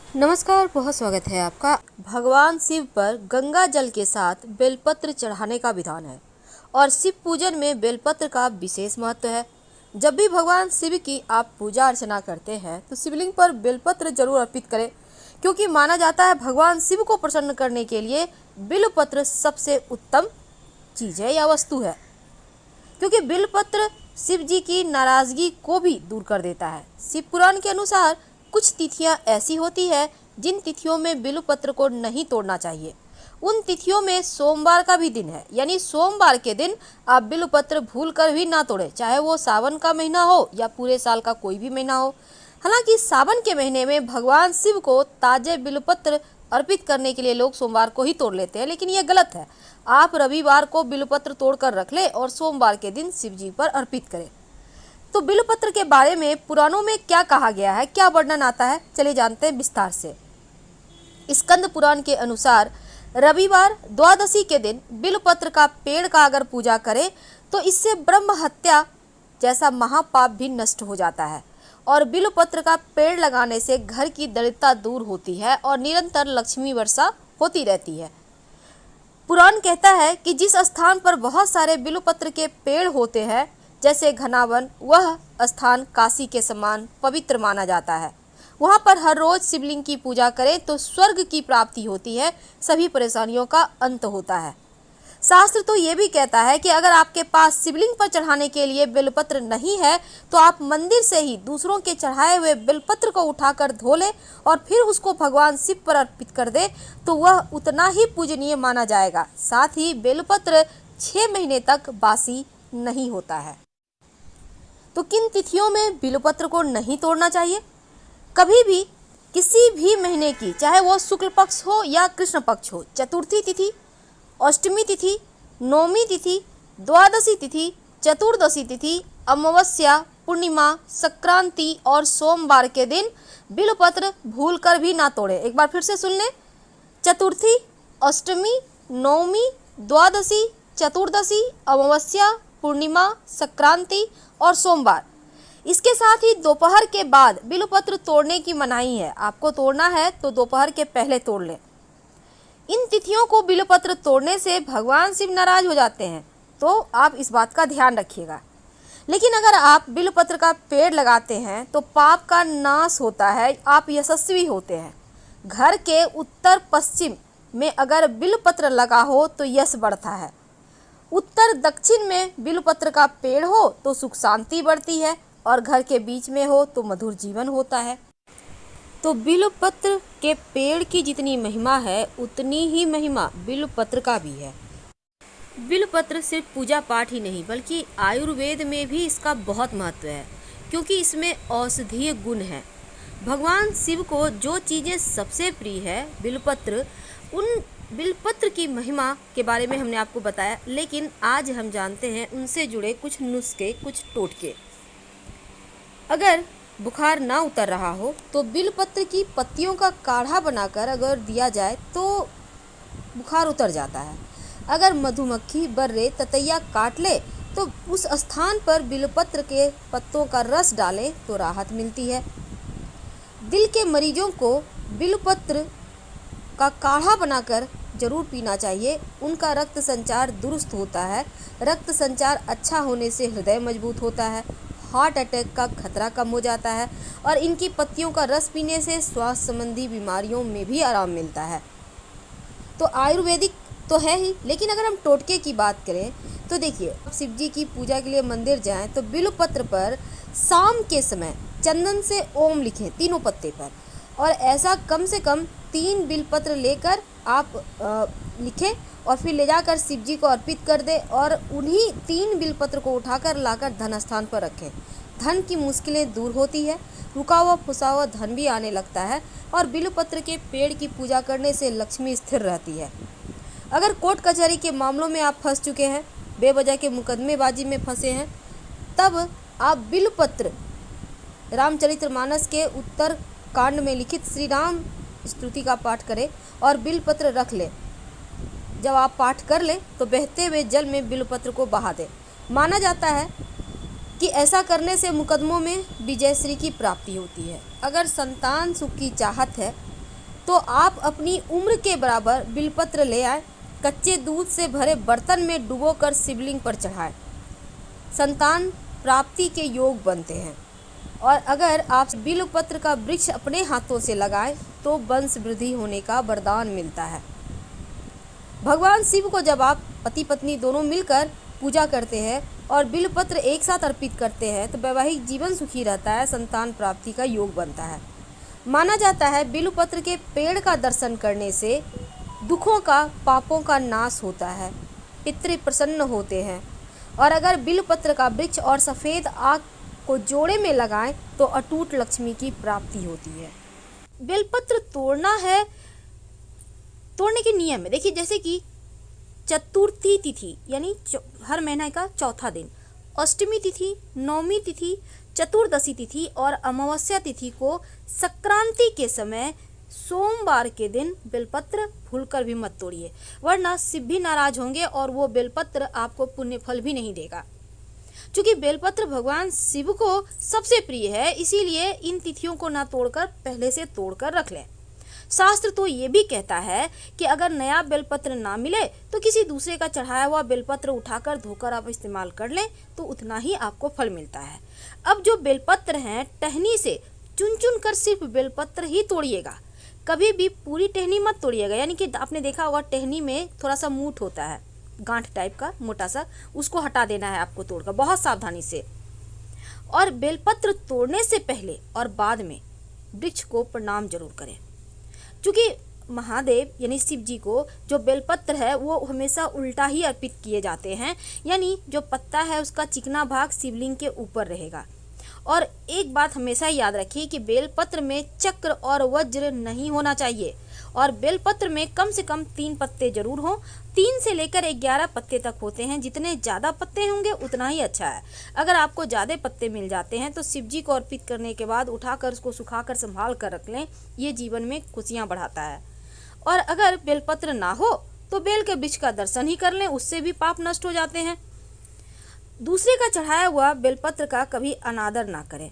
नमस्कार, बहुत स्वागत है आपका। भगवान शिव पर गंगा जल के साथ बेलपत्र चढ़ाने का विधान है और शिव पूजन में बेलपत्र का विशेष महत्व है। जब भी भगवान शिव की आप पूजा अर्चना करते हैं तो शिवलिंग पर बेलपत्र जरूर अर्पित करें, क्योंकि माना जाता है भगवान शिव को प्रसन्न करने के लिए बेलपत्र सबसे उत्तम चीज़ है या वस्तु है, क्योंकि बेलपत्र शिव जी की नाराजगी को भी दूर कर देता है। शिव पुराण के अनुसार कुछ तिथियां ऐसी होती है जिन तिथियों में बेलपत्र को नहीं तोड़ना चाहिए। उन तिथियों में सोमवार का भी दिन है, यानी सोमवार के दिन आप बेलपत्र भूल कर भी ना तोड़े, चाहे वो सावन का महीना हो या पूरे साल का कोई भी महीना हो। हालांकि सावन के महीने में भगवान शिव को ताजे बेलपत्र अर्पित करने के लिए लोग सोमवार को ही तोड़ लेते हैं, लेकिन यह गलत है। आप रविवार को बेलपत्र तोड़कर रख ले और सोमवार के दिन शिव जी पर अर्पित करें। तो बेलपत्र के बारे में पुराणों में क्या कहा गया है, क्या वर्णन आता है, चलिए जानते हैं विस्तार से। स्कंद पुराण के अनुसार रविवार द्वादशी के दिन बेलपत्र का पेड़ का अगर पूजा करें तो इससे ब्रह्म हत्या जैसा महापाप भी नष्ट हो जाता है और बेलपत्र का पेड़ लगाने से घर की दरिद्रता दूर होती है और निरंतर लक्ष्मी वर्षा होती रहती है। पुराण कहता है कि जिस स्थान पर बहुत सारे बेलपत्र के पेड़ होते हैं, जैसे घना वन, वह स्थान काशी के समान पवित्र माना जाता है। वहाँ पर हर रोज शिवलिंग की पूजा करें तो स्वर्ग की प्राप्ति होती है, सभी परेशानियों का अंत होता है। शास्त्र तो ये भी कहता है कि अगर आपके पास शिवलिंग पर चढ़ाने के लिए बेलपत्र नहीं है तो आप मंदिर से ही दूसरों के चढ़ाए हुए बेलपत्र को उठाकर धो ले और फिर उसको भगवान शिव पर अर्पित कर दे तो वह उतना ही पूजनीय माना जाएगा। साथ ही बेलपत्र 6 महीने तक बासी नहीं होता है। तो किन तिथियों में बेलपत्र को नहीं तोड़ना चाहिए? कभी भी किसी भी महीने की, चाहे वो शुक्ल पक्ष हो या कृष्ण पक्ष हो, चतुर्थी तिथि, अष्टमी तिथि, नवमी तिथि, द्वादशी तिथि, चतुर्दशी तिथि, अमावस्या, पूर्णिमा, संक्रांति और सोमवार के दिन बेलपत्र भूलकर भी ना तोड़े। एक बार फिर से सुन लें। चतुर्थी, अष्टमी, नवमी, द्वादशी, चतुर्दशी, अमावस्या, पूर्णिमा, संक्रांति और सोमवार। इसके साथ ही दोपहर के बाद बेलपत्र तोड़ने की मनाही है। आपको तोड़ना है तो दोपहर के पहले तोड़ लें। इन तिथियों को बेलपत्र तोड़ने से भगवान शिव नाराज हो जाते हैं, तो आप इस बात का ध्यान रखिएगा। लेकिन अगर आप बेलपत्र का पेड़ लगाते हैं तो पाप का नाश होता है, आप यशस्वी होते हैं। घर के उत्तर पश्चिम में अगर बेलपत्र लगा हो तो यश बढ़ता है। उत्तर दक्षिण में बेलपत्र का पेड़ हो तो सुख शांति बढ़ती है और घर के बीच में हो तो मधुर जीवन होता है। तो बेलपत्र के पेड़ की जितनी महिमा है उतनी ही महिमा बेलपत्र का भी है। बेलपत्र सिर्फ पूजा पाठ ही नहीं बल्कि आयुर्वेद में भी इसका बहुत महत्व है, क्योंकि इसमें औषधीय गुण है। भगवान शिव को जो चीज़ें सबसे प्रिय है बेलपत्र, उन बेलपत्र की महिमा के बारे में हमने आपको बताया। लेकिन आज हम जानते हैं उनसे जुड़े कुछ नुस्खे, कुछ टोटके। अगर बुखार ना उतर रहा हो तो बेलपत्र की पत्तियों का काढ़ा बनाकर अगर दिया जाए तो बुखार उतर जाता है। अगर मधुमक्खी, बर्रे, ततैया काट ले तो उस स्थान पर बेलपत्र के पत्तों का रस डालें तो राहत मिलती है। दिल के मरीजों को बेलपत्र का काढ़ा बनाकर जरूर पीना चाहिए। उनका रक्त संचार दुरुस्त होता है। रक्त संचार अच्छा होने से हृदय मजबूत होता है, हार्ट अटैक का खतरा कम हो जाता है और इनकी पत्तियों का रस पीने से स्वास्थ्य संबंधी बीमारियों में भी आराम मिलता है। तो आयुर्वेदिक तो है ही, लेकिन अगर हम टोटके की बात करें तो देखिए, शिव जी की पूजा के लिए मंदिर जाएं तो बेलपत्र पर शाम के समय चंदन से ओम लिखें तीनों पत्ते पर, और ऐसा कम से कम 3 बेलपत्र लेकर आप लिखें और फिर ले जाकर शिव जी को अर्पित कर दें और उन्हीं 3 बेलपत्र को उठाकर लाकर धन स्थान पर रखें। धन की मुश्किलें दूर होती है, रुका हुआ फंसा हुआ धन भी आने लगता है और बेलपत्र के पेड़ की पूजा करने से लक्ष्मी स्थिर रहती है। अगर कोर्ट कचहरी के मामलों में आप फंस चुके हैं, बेवजह के मुकदमेबाजी में फंसे हैं, तब आप बेलपत्र रामचरितमानस के उत्तर कांड में लिखित श्री राम स्तुति का पाठ करें और बेलपत्र रख लें। जब आप पाठ कर लें तो बहते हुए जल में बेलपत्र को बहा दें। माना जाता है कि ऐसा करने से मुकदमों में विजयश्री की प्राप्ति होती है। अगर संतान सुख की चाहत है तो आप अपनी उम्र के बराबर बिलपत्र ले आए, कच्चे दूध से भरे बर्तन में डुबोकर शिवलिंग पर चढ़ाएं। संतान प्राप्ति के योग बनते हैं। और अगर आप बिलपत्र का वृक्ष अपने हाथों से लगाएं तो वंश वृद्धि होने का वरदान मिलता है। भगवान शिव को जब आप पति पत्नी दोनों मिलकर पूजा करते हैं और बिलपत्र एक साथ अर्पित करते हैं तो वैवाहिक जीवन सुखी रहता है, संतान प्राप्ति का योग बनता है। माना जाता है बिलपत्र के पेड़ का दर्शन करने से दुखों का, पापों का नाश होता है, पितृ प्रसन्न होते हैं। और अगर बिलपत्र का वृक्ष और सफ़ेद आग को जोड़े में लगाएं तो अटूट लक्ष्मी की प्राप्ति होती है। बेलपत्र तोड़ना है, तोड़ने के नियम है। देखिए, जैसे कि चतुर्थी तिथि यानी हर महीने का चौथा दिन, अष्टमी तिथि, नवमी तिथि, चतुर्दशी तिथि और अमावस्या तिथि को संक्रांति के समय सोमवार के दिन बेलपत्र भूलकर भी मत तोड़िए, वरना शिव भी नाराज होंगे और वो बेलपत्र आपको पुण्य फल भी नहीं देगा। क्योंकि बेलपत्र भगवान शिव को सबसे प्रिय है, इसीलिए इन तिथियों को ना तोड़कर पहले से तोड़कर रख लें। शास्त्र तो ये भी कहता है कि अगर नया बेलपत्र ना मिले तो किसी दूसरे का चढ़ाया हुआ बेलपत्र उठाकर धोकर आप इस्तेमाल कर लें तो उतना ही आपको फल मिलता है। अब जो बेलपत्र हैं, टहनी से चुन चुन कर सिर्फ बेलपत्र ही तोड़िएगा, कभी भी पूरी टहनी मत तोड़िएगा। यानी कि आपने देखा होगा टहनी में थोड़ा सा मूठ होता है, गांठ टाइप का मोटा सा, उसको हटा देना है आपको तोड़कर बहुत सावधानी से। और बेलपत्र तोड़ने से पहले और बाद में वृक्ष को प्रणाम जरूर करें, क्योंकि महादेव यानी शिव जी को जो बेलपत्र है वो हमेशा उल्टा ही अर्पित किए जाते हैं, यानी जो पत्ता है उसका चिकना भाग शिवलिंग के ऊपर रहेगा। और एक बात हमेशा याद रखिए कि बेलपत्र में चक्र और वज्र नहीं होना चाहिए और बेलपत्र में कम से कम 3 पत्ते जरूर हों। 3 से लेकर 11 पत्ते तक होते हैं, जितने ज़्यादा पत्ते होंगे उतना ही अच्छा है। अगर आपको ज़्यादा पत्ते मिल जाते हैं तो शिव जी को अर्पित करने के बाद उठाकर उसको सुखाकर संभाल कर रख लें, ये जीवन में खुशियाँ बढ़ाता है। और अगर बेलपत्र ना हो तो बेल के वृक्ष का दर्शन ही कर लें, उससे भी पाप नष्ट हो जाते हैं। दूसरे का चढ़ाया हुआ बेलपत्र का कभी अनादर ना करें।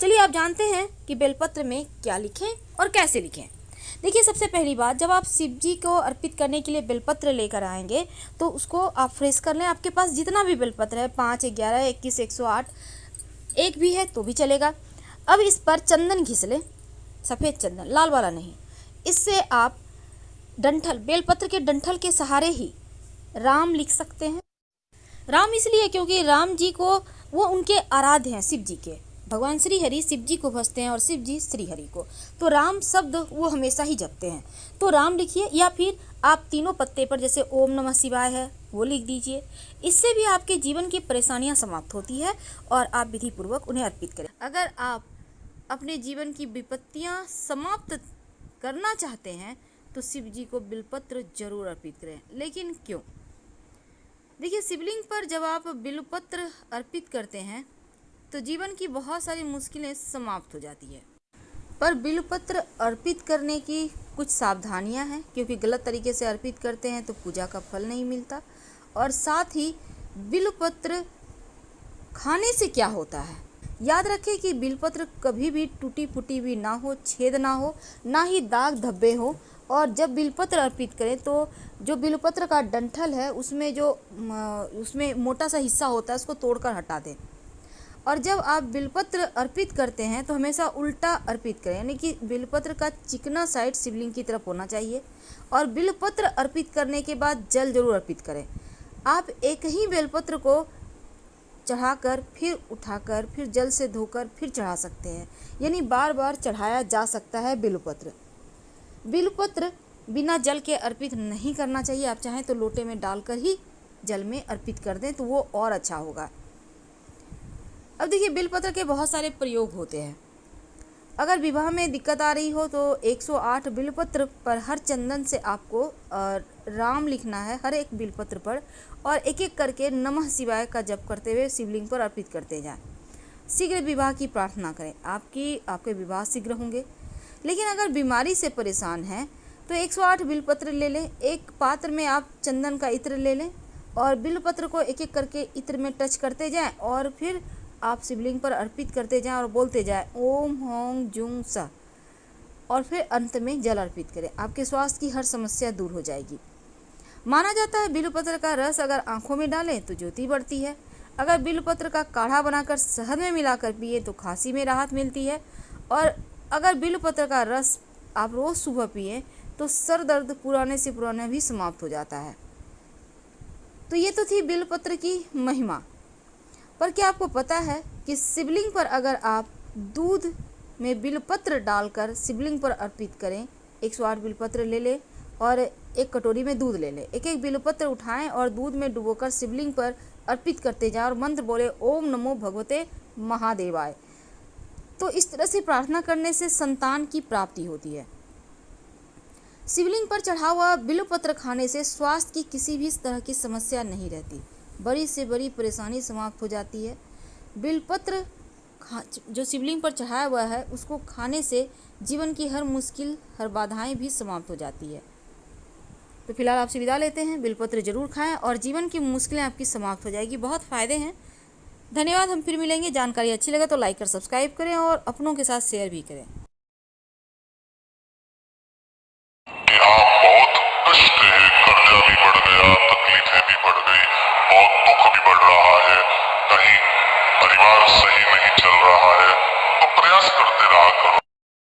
चलिए आप जानते हैं कि बेलपत्र में क्या लिखें और कैसे लिखें। देखिए, सबसे पहली बात, जब आप शिव जी को अर्पित करने के लिए बेलपत्र लेकर आएंगे तो उसको आप फ्रेश कर लें। आपके पास जितना भी बेलपत्र है, 5, 11, 21, 108 एक भी है तो भी चलेगा। अब इस पर चंदन घिस लें, सफ़ेद चंदन, लाल वाला नहीं। इससे आप डंठल, बेलपत्र के डंठल के सहारे ही राम लिख सकते हैं। राम इसलिए क्योंकि राम जी को, वो उनके आराध्य हैं, शिव जी के। भगवान श्री हरि शिव जी को भजते हैं और शिव जी श्री हरि को, तो राम शब्द वो हमेशा ही जपते हैं, तो राम लिखिए। या फिर आप तीनों पत्ते पर जैसे ओम नमः शिवाय है वो लिख दीजिए। इससे भी आपके जीवन की परेशानियां समाप्त होती है और आप विधि पूर्वक उन्हें अर्पित करें। अगर आप अपने जीवन की विपत्तियां समाप्त करना चाहते हैं तो शिव जी को बिलपत्र जरूर अर्पित करें। लेकिन क्यों? देखिए, शिवलिंग पर जब आप बिलपत्र अर्पित करते हैं तो जीवन की बहुत सारी मुश्किलें समाप्त हो जाती है। पर बिलपत्र अर्पित करने की कुछ सावधानियां हैं, क्योंकि गलत तरीके से अर्पित करते हैं तो पूजा का फल नहीं मिलता। और साथ ही बिलपत्र खाने से क्या होता है, याद रखें कि बिलपत्र कभी भी टूटी फूटी भी ना हो, छेद ना हो, ना ही दाग धब्बे हो। और जब बिलपत्र अर्पित करें तो जो बिलपत्र का डंठल है उसमें मोटा सा हिस्सा होता है, उसको तोड़कर हटा दें। और जब आप बिलपत्र अर्पित करते हैं तो हमेशा उल्टा अर्पित करें, यानी कि बिलपत्र का चिकना साइड शिवलिंग की तरफ होना चाहिए। और बिलपत्र अर्पित करने के बाद जल जरूर अर्पित करें। आप एक ही बेलपत्र को चढ़ाकर फिर उठाकर फिर जल से धोकर फिर चढ़ा सकते हैं, यानी बार बार चढ़ाया जा सकता है बिलपत्र। बिलपत्र बिना जल के अर्पित नहीं करना चाहिए। आप चाहें तो लोटे में डालकर ही जल में अर्पित कर दें तो वो और अच्छा होगा। अब देखिए, बिलपत्र के बहुत सारे प्रयोग होते हैं। अगर विवाह में दिक्कत आ रही हो तो 108 बिलपत्र पर हर चंदन से आपको राम लिखना है हर एक बिलपत्र पर, और एक एक करके नमः शिवाय का जप करते हुए शिवलिंग पर अर्पित करते जाएं। शीघ्र विवाह की प्रार्थना करें, आपके विवाह शीघ्र होंगे। लेकिन अगर बीमारी से परेशान हैं तो 108 बिलपत्र ले लें। एक पात्र में आप चंदन का इत्र ले लें और बिलपत्र को एक एक करके इत्र में टच करते जाएं और फिर आप शिवलिंग पर अर्पित करते जाएं और बोलते जाएं ओम हों जुं सा। और फिर अंत में जल अर्पित करें। आपके स्वास्थ्य की हर समस्या दूर हो जाएगी। माना जाता है बिल्वपत्र का रस अगर आंखों में डालें तो ज्योति बढ़ती है। अगर बिल्वपत्र का काढ़ा बनाकर शहद में मिलाकर पिए तो खांसी में राहत मिलती है। और अगर बिल्वपत्र का रस आप रोज सुबह पिए तो सर दर्द पुराने से पुराना भी समाप्त हो जाता है। तो ये तो थी बिल्वपत्र की महिमा। पर क्या आपको पता है कि शिवलिंग पर अगर आप दूध में बिल्वपत्र डालकर शिवलिंग पर अर्पित करें, 108 बिल्वपत्र ले लें और एक कटोरी में दूध ले लें, एक एक बिल्वपत्र उठाएं और दूध में डुबोकर शिवलिंग पर अर्पित करते जाएं और मंत्र बोले ओम नमो भगवते महादेवाय। तो इस तरह से प्रार्थना करने से संतान की प्राप्ति होती है। शिवलिंग पर चढ़ा हुआ बिल्वपत्र खाने से स्वास्थ्य की किसी भी तरह की समस्या नहीं रहती, बड़ी से बड़ी परेशानी समाप्त हो जाती है। बिल्वपत्र जो शिवलिंग पर चढ़ाया हुआ है उसको खाने से जीवन की हर मुश्किल, हर बाधाएं भी समाप्त हो जाती है। तो फिलहाल आपसे विदा लेते हैं। बिल्वपत्र जरूर खाएं और जीवन की मुश्किलें आपकी समाप्त हो जाएगी। बहुत फ़ायदे हैं। धन्यवाद। हम फिर मिलेंगे। जानकारी अच्छी लगे तो लाइक और सब्सक्राइब करें और अपनों के साथ शेयर भी करें। यहाँ बहुत कष्ट है, कर्जा भी बढ़ गया, तकलीफें भी बढ़ गई, बहुत दुख भी बढ़ रहा है, कहीं परिवार सही नहीं चल रहा है, तो प्रयास करते रहा करो।